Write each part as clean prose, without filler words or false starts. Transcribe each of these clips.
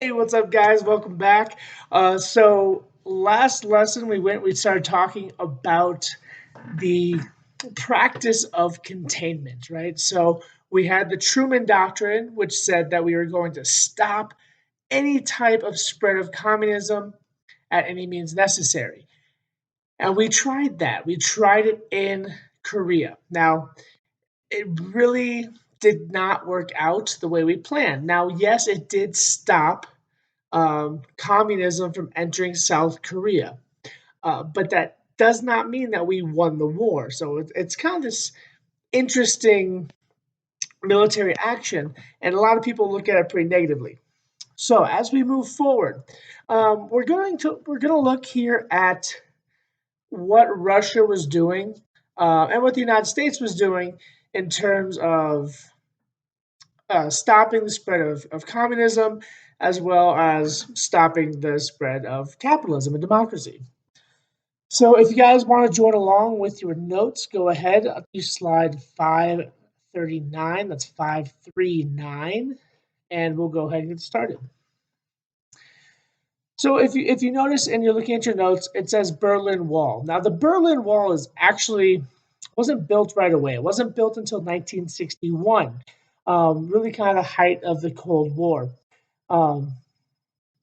Hey, what's up, guys? Welcome back. So last lesson we started talking about the practice of containment, right? So we had the Truman Doctrine, which said that we were going to stop any type of spread of communism at any means necessary. And we tried that. We tried it in Korea. Now, it really did not work out the way we planned. Now, yes, it did stop communism from entering South Korea. But that does not mean that we won the war. So it's kind of this interesting military action, and a lot of people look at it pretty negatively. So as we move forward, we're going to look here at what Russia was doing and what the United States was doing in terms of stopping the spread of communism as well as stopping the spread of capitalism and democracy. So if you guys want to join along with your notes, go ahead up to slide 539. That's 539. And we'll go ahead and get started. So if you notice and you're looking at your notes, it says Berlin Wall. Now the Berlin Wall is actually wasn't built right away. It wasn't built until 1961, really kind of height of the Cold War. Um,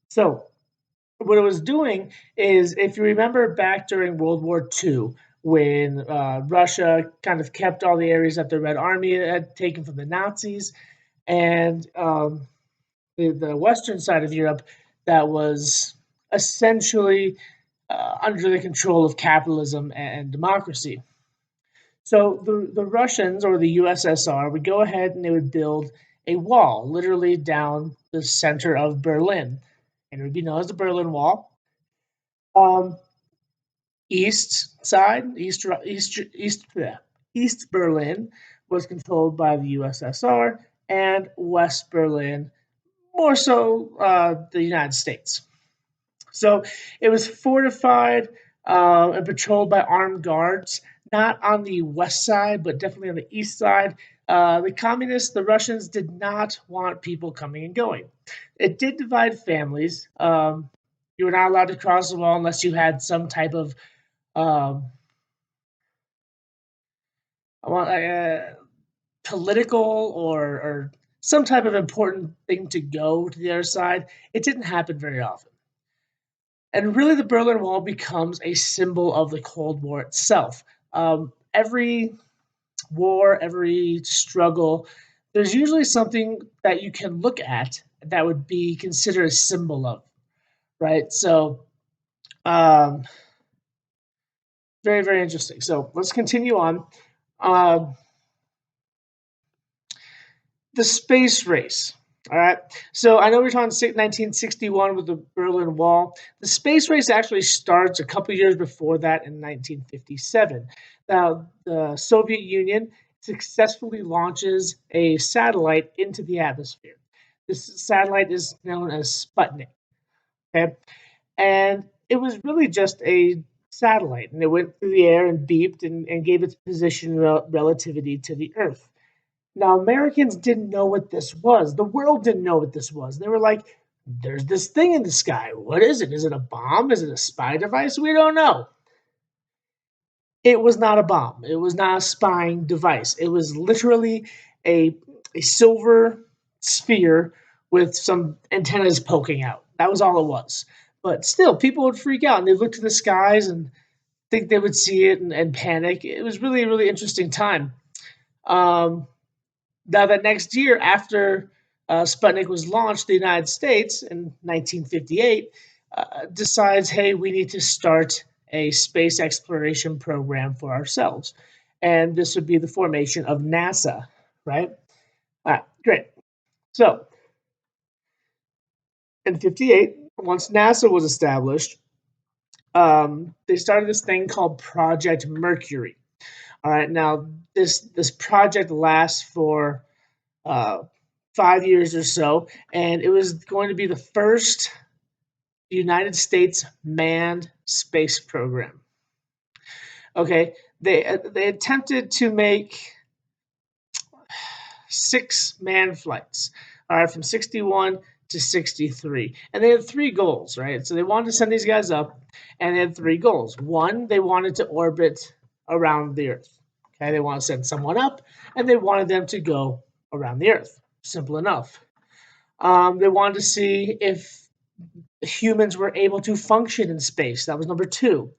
so what it was doing is, if you remember back during World War II, when Russia kind of kept all the areas that the Red Army had taken from the Nazis, and the western side of Europe that was essentially under the control of capitalism and democracy. So the Russians or the USSR would go ahead and they would build a wall literally down the center of Berlin, and it would be known as the Berlin Wall. Um, East side, East Berlin was controlled by the USSR, and West Berlin more so the United States. So it was fortified and patrolled by armed guards, not on the west side, but definitely on the east side. The communists, the Russians, did not want people coming and going. It did divide families. You were not allowed to cross the wall unless you had some type of um, political or some type of important thing to go to the other side. It didn't happen very often. And really, the Berlin Wall becomes a symbol of the Cold War itself. Every war, every struggle, there's usually something that you can look at that would be considered a symbol of, right? So, um, very, very interesting. So, let's continue on. Um, the space race. All right. So I know we're talking 1961 with the Berlin Wall. The space race actually starts a couple years before that in 1957. Now, the Soviet Union successfully launches a satellite into the atmosphere. This satellite is known as Sputnik. Okay. And it was really just a satellite, and it went through the air and beeped and gave its position relativity to the Earth. Now, Americans didn't know what this was. The world didn't know what this was. They were like, there's this thing in the sky. What is it? Is it a bomb? Is it a spy device? We don't know. It was not a bomb. It was not a spying device. It was literally a, a silver sphere with some antennas poking out. That was all it was. But still, people would freak out and they'd look to the skies and think they would see it and panic. It was really a really interesting time. Um, Now, that next year, after Sputnik was launched, the United States in 1958 decides, hey, we need to start a space exploration program for ourselves. And this would be the formation of NASA, right? All right, great. So in 58, once NASA was established, they started this thing called Project Mercury. All right, now this project lasts for uh, 5 years or so, and it was going to be the first United States manned space program. Okay, they attempted to make 6 manned flights. All right, from 61 to 63. And they had three goals, right? So they wanted to send these guys up, and they had three goals. One, they wanted to orbit around the Earth. Okay, they want to send someone up, and they wanted them to go around the Earth. Simple enough. They wanted to see if humans were able to function in space. That was number two.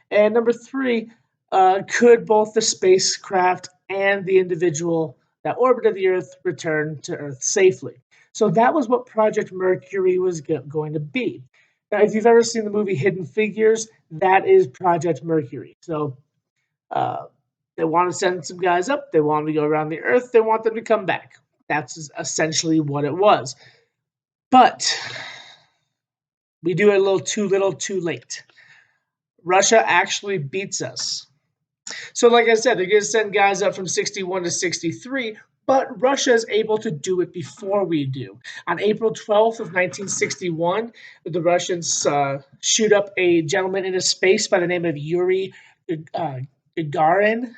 And number three, could both the spacecraft and the individual that orbited the Earth return to Earth safely? So that was what Project Mercury was going to be. Now, if you've ever seen the movie Hidden Figures, that is Project Mercury. So uh, they want to send some guys up. They want them to go around the Earth. They want them to come back. That's essentially what it was. But we do it a little too late. Russia actually beats us. So, like I said, they're going to send guys up from 61 to 63, but Russia is able to do it before we do. On April 12th of 1961, the Russians shoot up a gentleman into space by the name of Yuri Gagarin,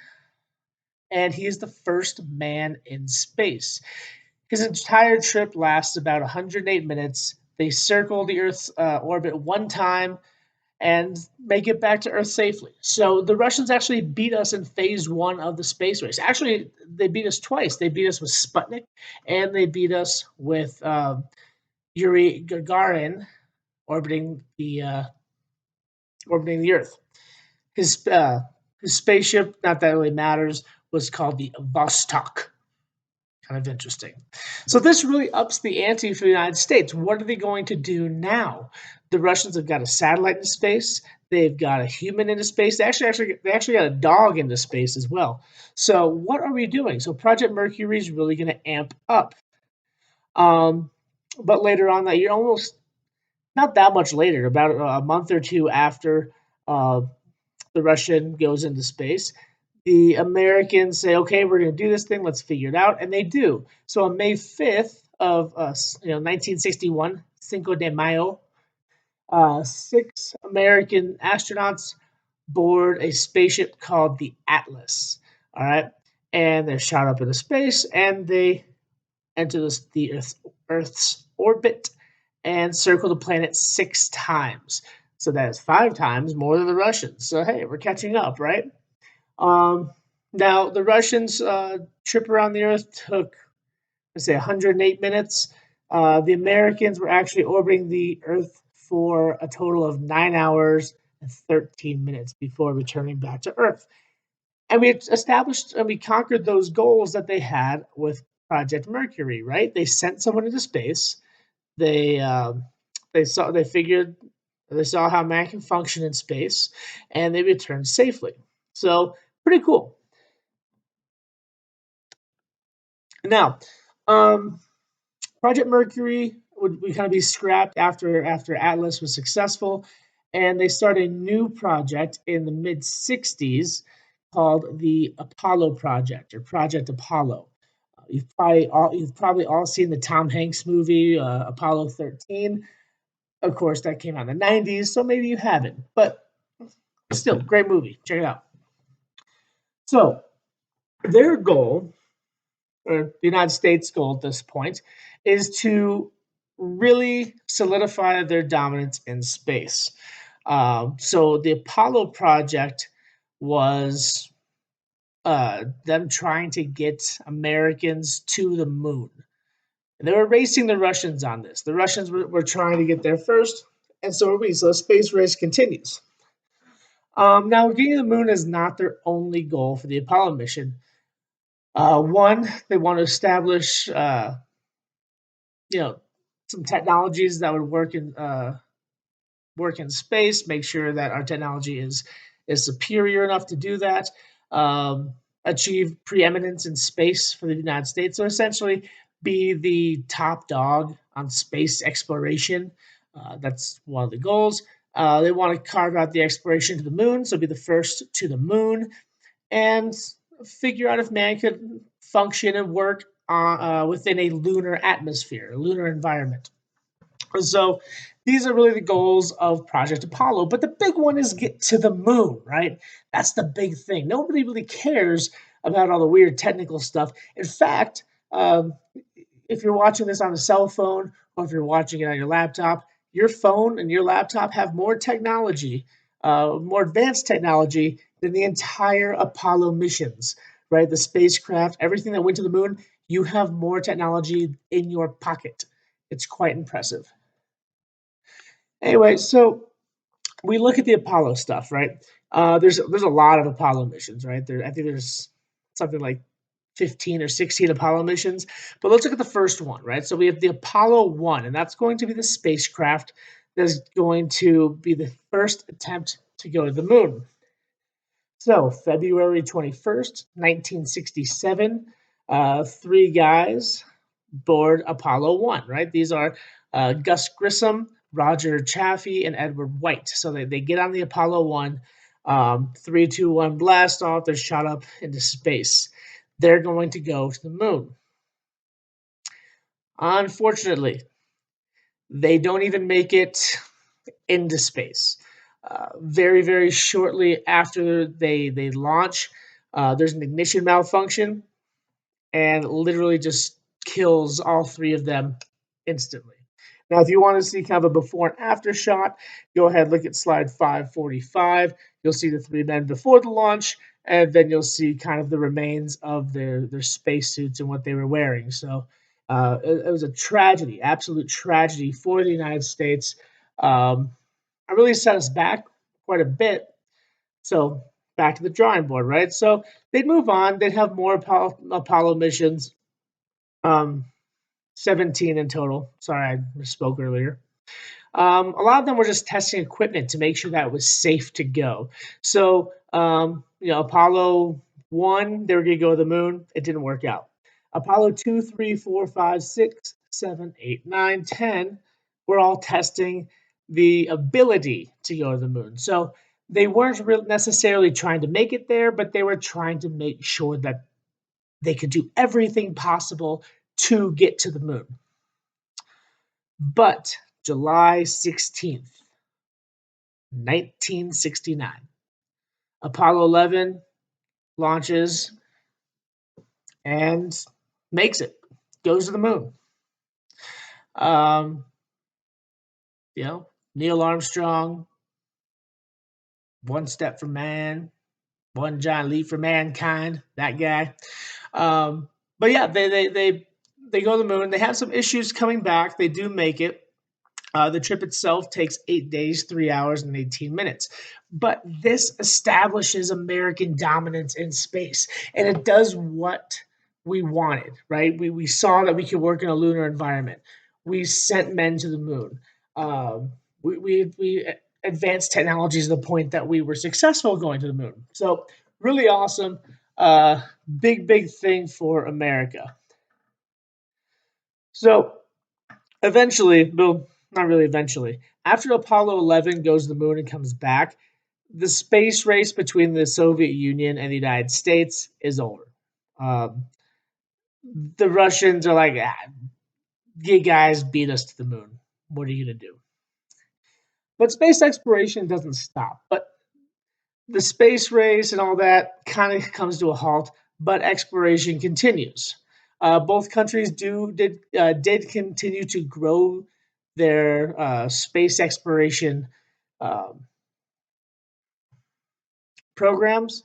and he is the first man in space. His entire trip lasts about 108 minutes. They circle the Earth's orbit one time and make it back to Earth safely. So the Russians actually beat us in phase one of the space race. Actually, they beat us twice. They beat us with Sputnik, and they beat us with Yuri Gagarin orbiting the Earth. His spaceship, not that it really matters, was called the Vostok. Kind of interesting. So this really ups the ante for the United States. What are they going to do now? The Russians have got a satellite in space. They've got a human into space. They actually got a dog into space as well. So what are we doing? So Project Mercury is really going to amp up. But later on that year, almost not that much later, about a month or two after the Russian goes into space, the Americans say, "Okay, we're going to do this thing. Let's figure it out," and they do. So on May 5th of 1961, Cinco de Mayo, six American astronauts board a spaceship called the Atlas. All right, and they're shot up into space, and they enter the Earth's orbit and circle the planet six times. So that is five times more than the Russians. So hey, we're catching up, right? Um, Now, the Russians' trip around the Earth took, let's say, 108 minutes. The Americans were actually orbiting the Earth for a total of 9 hours and 13 minutes before returning back to Earth. And we established and we conquered those goals that they had with Project Mercury, right? They sent someone into space. They they saw how man can function in space, and they returned safely. So pretty cool. Now, um, Project Mercury would kind of be scrapped after Atlas was successful, and they start a new project in the mid '60s called the Apollo Project or Project Apollo. You've probably all seen the Tom Hanks movie Apollo 13. Of course, that came out in the '90s, so maybe you haven't, but still, great movie. Check it out. So their goal, or the United States' goal at this point, is to really solidify their dominance in space. So the Apollo project was them trying to get Americans to the moon. And they were racing the Russians on this. The Russians were trying to get there first, and so are we. So the space race continues. Now, getting to the moon is not their only goal for the Apollo mission. One, they want to establish, you know, some technologies that would work in space. Make sure that our technology is superior enough to do that. Achieve preeminence in space for the United States. So essentially, be the top dog on space exploration. That's one of the goals. They want to carve out the exploration to the moon, so be the first to the moon, and figure out if man could function and work within a lunar atmosphere, a lunar environment. So these are really the goals of Project Apollo. But the big one is get to the moon, right? That's the big thing. Nobody really cares about all the weird technical stuff. In fact, if you're watching this on a cell phone or if you're watching it on your laptop, your phone and your laptop have more technology, more advanced technology than the entire Apollo missions, right? The spacecraft, everything that went to the moon, you have more technology in your pocket. It's quite impressive. Anyway, so we look at the Apollo stuff, right? There's a lot of Apollo missions, right? I think there's something like 15 or 16 Apollo missions. But let's look at the first one, right? So we have the Apollo 1, and that's going to be the spacecraft that's going to be the first attempt to go to the moon. So February 21st, 1967, three guys board Apollo 1, right? These are Gus Grissom, Roger Chaffee, and Edward White. So they get on the Apollo 1, 3, 2, 1 blast off, they're shot up into space. They're going to go to the moon. Unfortunately, they don't even make it into space. Very, very shortly after they launch, there's an ignition malfunction and literally just kills all three of them instantly. Now, if you want to see kind of a before and after shot, go ahead, look at slide 545. You'll see the three men before the launch, and then you'll see kind of the remains of their spacesuits and what they were wearing. So it was a tragedy, absolute tragedy for the United States. It really set us back quite a bit. So back to the drawing board, right? So they'd move on. They'd have more Apollo missions, 17 in total. Sorry, I misspoke earlier. A lot of them were just testing equipment to make sure that it was safe to go. So, Apollo 1, they were going to go to the moon. It didn't work out. Apollo 2, 3, 4, 5, 6, 7, 8, 9, 10 were all testing the ability to go to the moon. So they weren't necessarily trying to make it there, but they were trying to make sure that they could do everything possible to get to the moon. But July 16th, 1969, Apollo 11 launches and makes it, goes to the moon. Neil Armstrong, one step for man, one giant leap for mankind, that guy. But yeah, they go to the moon. They have some issues coming back. They do make it. The trip itself takes 8 days, 3 hours, and 18 minutes. But this establishes American dominance in space, and it does what we wanted, right? We saw that we could work in a lunar environment. We sent men to the moon. We advanced technologies to the point that we were successful going to the moon. So really awesome. Big thing for America. So eventually, well, not really eventually, after Apollo 11 goes to the moon and comes back, the space race between the Soviet Union and the United States is over. The Russians are like, you guys beat us to the moon. What are you going to do? But space exploration doesn't stop. But the space race and all that kind of comes to a halt, but exploration continues. Both countries did continue to grow their space exploration programs,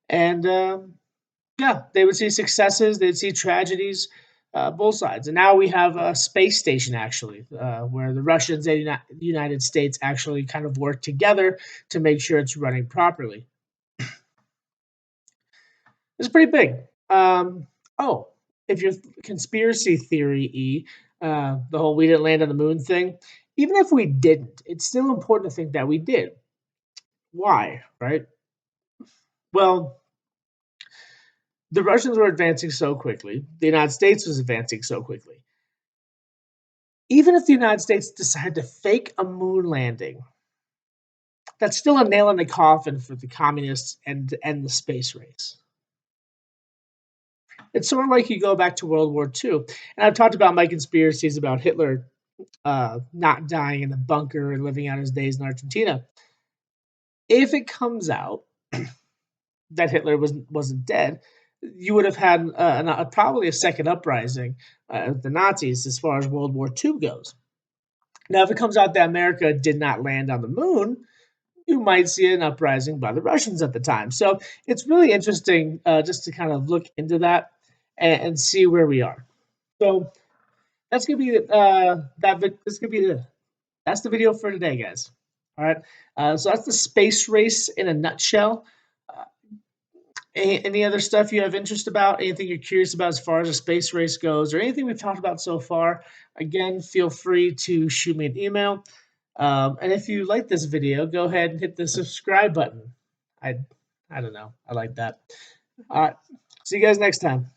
and they would see successes, they'd see tragedies, both sides. And now we have a space station actually, where the Russians and the United States actually kind of work together to make sure it's running properly. It's pretty big. If you're conspiracy theory, the whole we didn't land on the moon thing, even if we didn't, it's still important to think that we did. Why, right? Well, the Russians were advancing so quickly. The United States was advancing so quickly. Even if the United States decided to fake a moon landing, that's still a nail in the coffin for the communists and the space race. It's sort of like you go back to World War II. And I've talked about my conspiracies about Hitler not dying in the bunker and living out his days in Argentina. If it comes out that Hitler wasn't dead, you would have had probably a second uprising of the Nazis as far as World War II goes. Now, if it comes out that America did not land on the moon, you might see an uprising by the Russians at the time. So it's really interesting just to kind of look into that and see where we are. So that's gonna be This gonna be that's the video for today, guys. All right. So that's the space race in a nutshell. Uh, any other stuff you have interest about? Anything you're curious about as far as a space race goes, or anything we've talked about so far? Again, feel free to shoot me an email. And if you like this video, go ahead and hit the subscribe button. I I don't know. I like that. All right. See you guys next time.